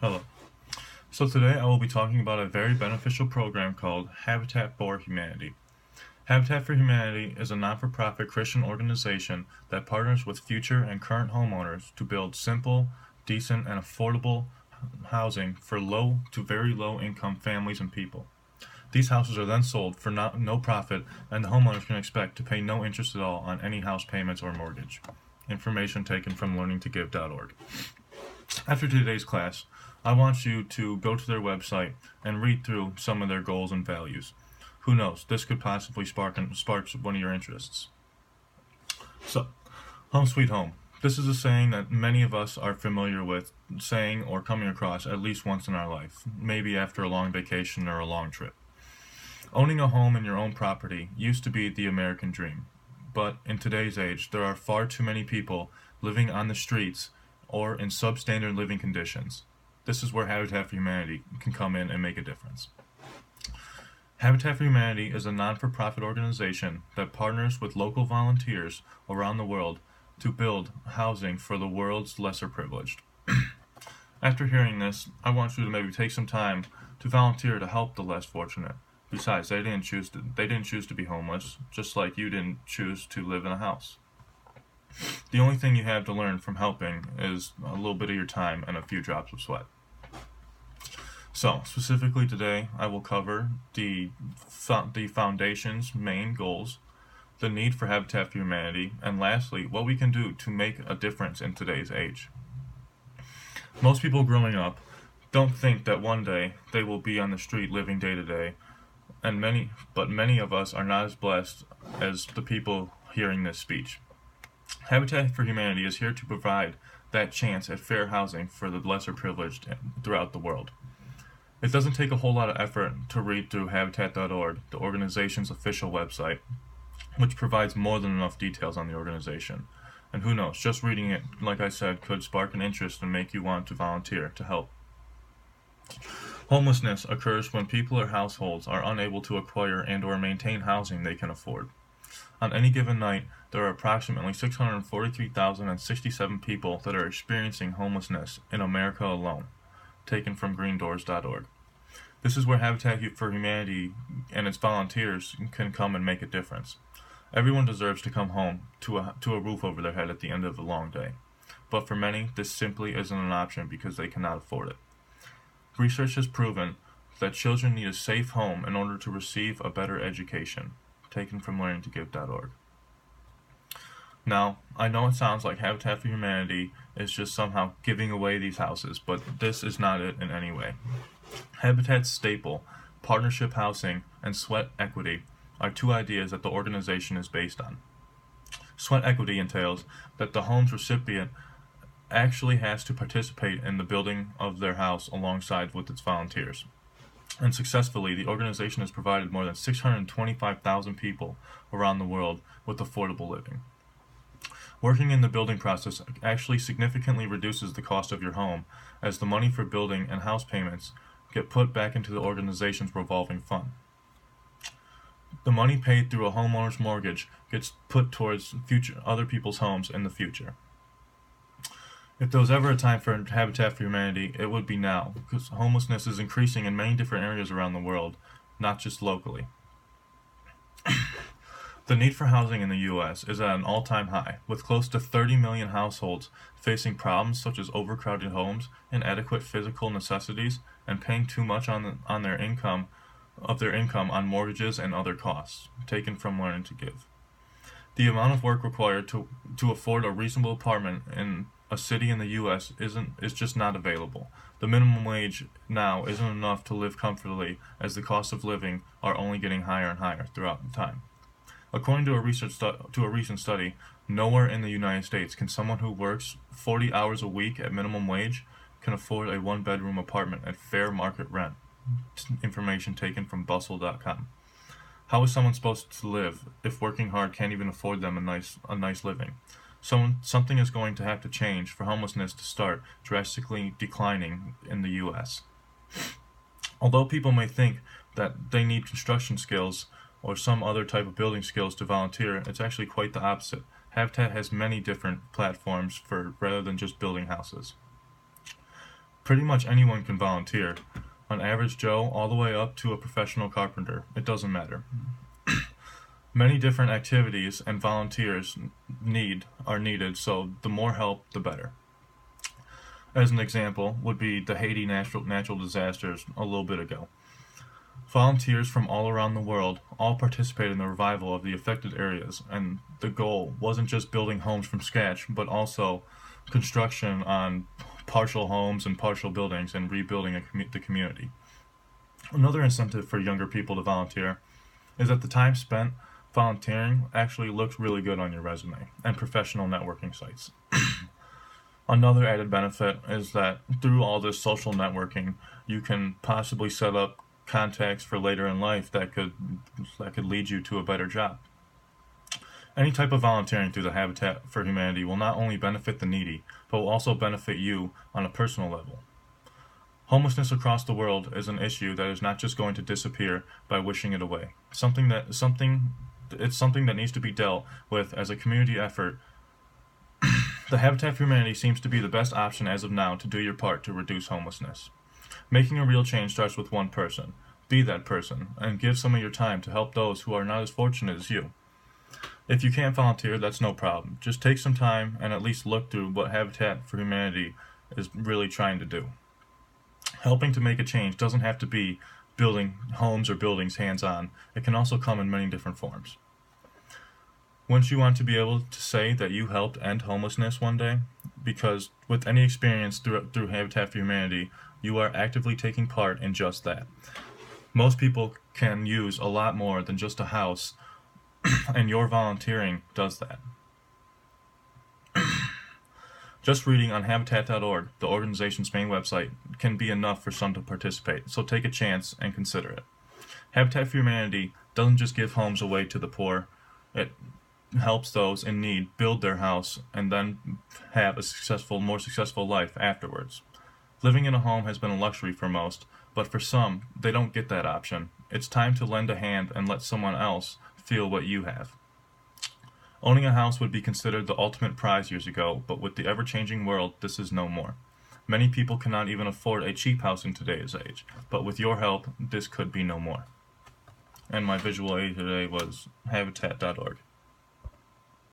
Hello. So today I will be talking about a very beneficial program called Habitat for Humanity. Habitat for Humanity is a non-for-profit Christian organization that partners with future and current homeowners to build simple, decent, and affordable housing for low to very low income families and people. These houses are then sold for no profit, and the homeowners can expect to pay no interest at all on any house payments or mortgage. Information taken from learningtogive.org. After today's class, I want you to go to their website and read through some of their goals and values. Who knows, this could possibly spark one of your interests. So, home sweet home. This is a saying that many of us are familiar with saying or coming across at least once in our life, maybe after a long vacation or a long trip. Owning a home in your own property used to be the American dream, but in today's age, there are far too many people living on the streets or in substandard living conditions. This is where Habitat for Humanity can come in and make a difference. Habitat for Humanity is a non-for-profit organization that partners with local volunteers around the world to build housing for the world's lesser privileged. After hearing this, I want you to maybe take some time to volunteer to help the less fortunate. Besides, they didn't choose to be homeless, just like you didn't choose to live in a house. The only thing you have to learn from helping is a little bit of your time and a few drops of sweat. So, specifically today, I will cover the foundation's main goals, the need for Habitat for Humanity, and lastly, what we can do to make a difference in today's age. Most people growing up don't think that one day they will be on the street living day to day, and many of us are not as blessed as the people hearing this speech. Habitat for Humanity is here to provide that chance at fair housing for the lesser privileged throughout the world. It doesn't take a whole lot of effort to read through Habitat.org, the organization's official website, which provides more than enough details on the organization. And who knows, just reading it, like I said, could spark an interest and make you want to volunteer to help. Homelessness occurs when people or households are unable to acquire and or maintain housing they can afford. On any given night, there are approximately 643,067 people that are experiencing homelessness in America alone, taken from greendoors.org. This is where Habitat for Humanity and its volunteers can come and make a difference. Everyone deserves to come home to a roof over their head at the end of a long day. But for many, this simply isn't an option because they cannot afford it. Research has proven that children need a safe home in order to receive a better education, taken from learningtogive.org. Now, I know it sounds like Habitat for Humanity is just somehow giving away these houses, but this is not it in any way. Habitat's staple, partnership housing, and sweat equity are two ideas that the organization is based on. Sweat equity entails that the home's recipient actually has to participate in the building of their house alongside with its volunteers. And successfully, the organization has provided more than 625,000 people around the world with affordable living. Working in the building process actually significantly reduces the cost of your home, as the money for building and house payments get put back into the organization's revolving fund. The money paid through a homeowner's mortgage gets put towards other people's homes in the future. If there was ever a time for Habitat for Humanity, it would be now, because homelessness is increasing in many different areas around the world, not just locally. The need for housing in the U.S. is at an all-time high, with close to 30 million households facing problems such as overcrowded homes, inadequate physical necessities, and paying too much on their income on mortgages and other costs, taken from Learning to Give. The amount of work required to afford a reasonable apartment in a city in the U.S. is just not available. The minimum wage now isn't enough to live comfortably, as the costs of living are only getting higher and higher throughout the time. According to a recent study, nowhere in the United States can someone who works 40 hours a week at minimum wage can afford a one-bedroom apartment at fair market rent. Information taken from bustle.com. How is someone supposed to live if working hard can't even afford them a nice living? Something is going to have to change for homelessness to start drastically declining in the U.S. Although people may think that they need construction skills or some other type of building skills to volunteer, it's actually quite the opposite. Habitat has many different platforms rather than just building houses. Pretty much anyone can volunteer. An average Joe all the way up to a professional carpenter. It doesn't matter. Many different activities and volunteers are needed, so the more help, the better. As an example would be the Haiti natural disasters a little bit ago. Volunteers from all around the world all participated in the revival of the affected areas, and the goal wasn't just building homes from scratch, but also construction on partial homes and partial buildings and rebuilding the community. Another incentive for younger people to volunteer is that the time spent volunteering actually looks really good on your resume and professional networking sites. Another added benefit is that through all this social networking, you can possibly set up contacts for later in life that could lead you to a better job. Any type of volunteering through the Habitat for Humanity will not only benefit the needy, but will also benefit you on a personal level. Homelessness across the world is an issue that is not just going to disappear by wishing it away. It's something that needs to be dealt with as a community effort. The Habitat for Humanity seems to be the best option as of now to do your part to reduce homelessness. Making a real change starts with one person. Be that person, and give some of your time to help those who are not as fortunate as you. If you can't volunteer, that's no problem. Just take some time and at least look through what Habitat for Humanity is really trying to do. Helping to make a change doesn't have to be building homes or buildings hands-on. It can also come in many different forms. Wouldn't you want to be able to say that you helped end homelessness one day? Because with any experience through Habitat for Humanity, you are actively taking part in just that. Most people can use a lot more than just a house, and your volunteering does that. Just reading on Habitat.org, the organization's main website, can be enough for some to participate, so take a chance and consider it. Habitat for Humanity doesn't just give homes away to the poor. It helps those in need build their house and then have a more successful life afterwards. Living in a home has been a luxury for most, but for some, they don't get that option. It's time to lend a hand and let someone else feel what you have. Owning a house would be considered the ultimate prize years ago, but with the ever-changing world, this is no more. Many people cannot even afford a cheap house in today's age, but with your help, this could be no more. And my visual aid today was Habitat.org.